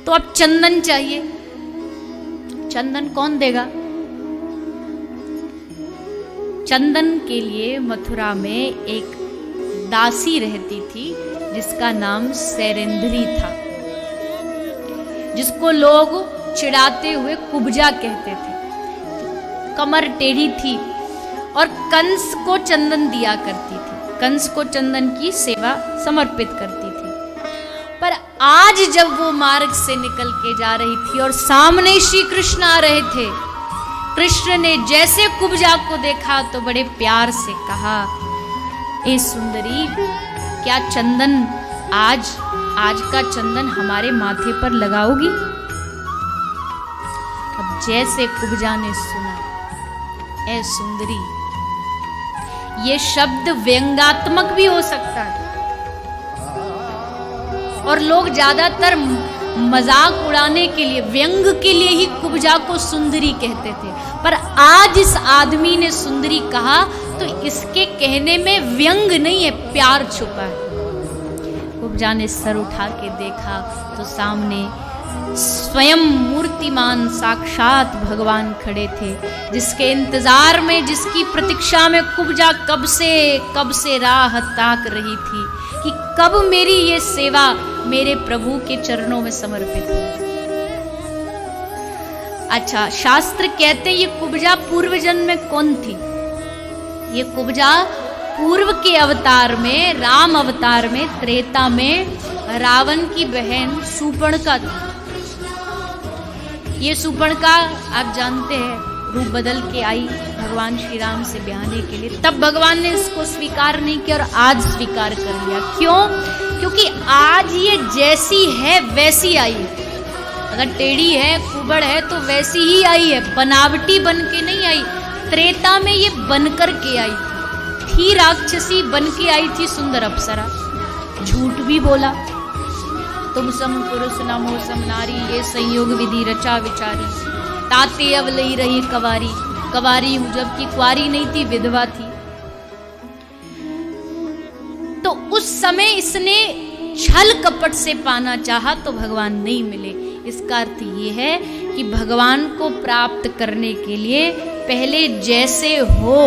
तो अब चंदन चाहिए। चंदन कौन देगा? चंदन के लिए मथुरा में एक दासी रहती थी जिसका नाम सैरेंद्री था, जिसको लोग चिढ़ाते हुए कुब्जा कहते थे। कमर टेढ़ी थी और कंस को चंदन दिया करती थी, कंस को चंदन की सेवा समर्पित करती थी। पर आज जब वो मार्ग से निकल के जा रही थी और सामने श्री कृष्ण आ रहे थे, कृष्ण ने जैसे कुब्जा को देखा तो बड़े प्यार से कहा, ए सुंदरी, क्या चंदन आज का चंदन हमारे माथे पर लगाओगी? अब जैसे कुब्जा ने सुना, ए सुंदरी, ये शब्द व्यंग्यात्मक भी हो सकता है और लोग ज्यादातर मजाक उड़ाने के लिए, व्यंग के लिए ही कुब्जा को सुंदरी कहते थे। पर आज इस आदमी ने सुंदरी कहा तो इसके कहने में व्यंग नहीं है, प्यार छुपा है। कुब्जा ने सर उठा के देखा तो सामने स्वयं मूर्तिमान साक्षात भगवान खड़े थे, जिसके इंतजार में, जिसकी प्रतीक्षा में कुब्जा कब से राह ताक रही थी कि कब मेरी ये सेवा मेरे प्रभु के चरणों में समर्पित हो। अच्छा, शास्त्र कहते ये कुब्जा पूर्व जन्म में कौन थी? ये कुब्जा पूर्व के अवतार में, राम अवतार में, त्रेता में रावण की बहन सुपर्णका थी। ये सुपर्णका आप जानते हैं रूप बदल के आई भगवान श्री राम से ब्याहने के लिए। तब भगवान ने इसको स्वीकार नहीं किया और आज स्वीकार कर लिया। क्यों? क्योंकि आज ये जैसी है वैसी आई है। अगर टेढ़ी है, कुबड़ है तो वैसी ही आई है, बनावटी बन के नहीं आई। त्रेता में ये बनकर के आई थी राक्षसी बन के आई थी, सुंदर अप्सरा। झूठ भी बोला, तुम सम पुरुष नमो सम नारी, ये संयोग विधि रचा विचारी। ताते अवलई रही कवारी, कवारी हूं जबकि कुंवारी नहीं थी, विधवा थी। तो उस समय इसने छल कपट से पाना चाहा तो भगवान नहीं मिले। इसका अर्थ ये है कि भगवान को प्राप्त करने के लिए पहले जैसे हो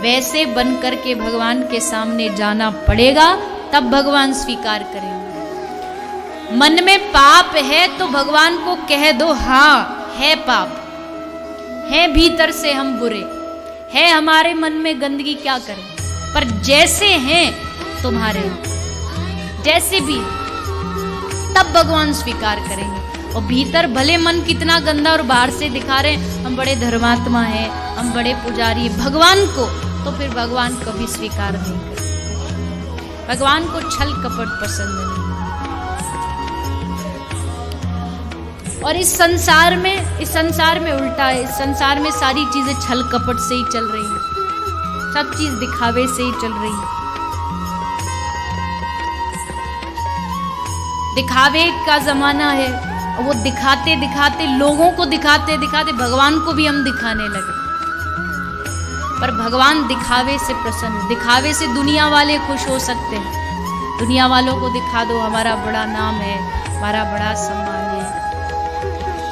वैसे बनकर के भगवान के सामने जाना पड़ेगा, तब भगवान स्वीकार करेंगे। मन में पाप है तो भगवान को कह दो, हाँ है पाप है, भीतर से हम बुरे है, हमारे मन में गंदगी क्या करें, पर जैसे हैं तुम्हारे जैसे भी, तब भगवान स्वीकार करेंगे। और भीतर भले मन कितना गंदा और बाहर से दिखा रहे हैं हम बड़े धर्मात्मा हैं, हम बड़े पुजारी हैं भगवान को, तो फिर भगवान कभी स्वीकार नहीं करेंगे। भगवान को छल कपट पसंद नहीं। और इस संसार में उल्टा है। इस संसार में सारी चीजें छल कपट से ही चल रही हैं, सब चीज दिखावे से ही चल रही है। दिखावे का जमाना है, और वो दिखाते दिखाते, लोगों को दिखाते दिखाते भगवान को भी हम दिखाने लगे। पर भगवान दिखावे से प्रसन्न, दिखावे से दुनिया वाले खुश हो सकते हैं। दुनिया वालों को दिखा दो हमारा बड़ा नाम है, हमारा बड़ा सम्मान है।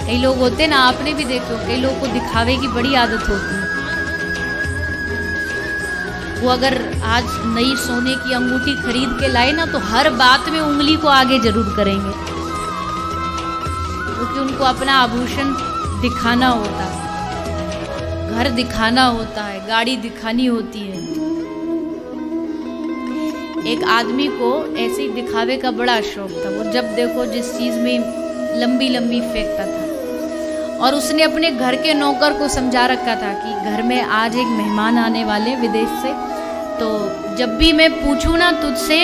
कई लोग होते ना, आपने भी देखो, कई लोगों को दिखावे की बड़ी आदत होती है। वो अगर आज नई सोने की अंगूठी खरीद के लाए ना, तो हर बात में उंगली को आगे जरूर करेंगे, क्योंकि उनको अपना आभूषण दिखाना होता है, घर दिखाना होता है, गाड़ी दिखानी होती है। एक आदमी को ऐसे ही दिखावे का बड़ा शौक था। वो जब देखो जिस चीज में लंबी लंबी फेंकता था। और उसने अपने घर के नौकर को समझा रखा था कि घर में आज एक मेहमान आने वाले विदेश से, तो जब भी मैं पूछूं ना तुझसे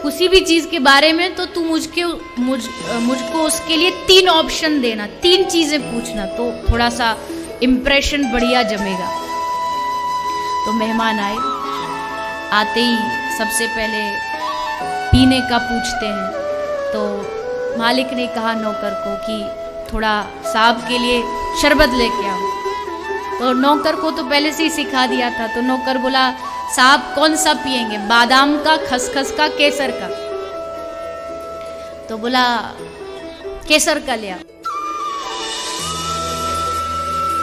किसी भी चीज के बारे में, तो तू मुझको उसके लिए 3 ऑप्शन देना, 3 चीजें पूछना, तो थोड़ा सा इम्प्रेशन बढ़िया जमेगा। तो मेहमान आए, आते ही सबसे पहले पीने का पूछते हैं। तो मालिक ने कहा नौकर को कि थोड़ा साहब के लिए शरबत लेके आओ। तो नौकर को तो पहले से ही सिखा दिया था। तो नौकर बोला, साहब कौन सा पिएंगे, बादाम का, खसखस का, केसर का? तो बोला केसर का ले आओ।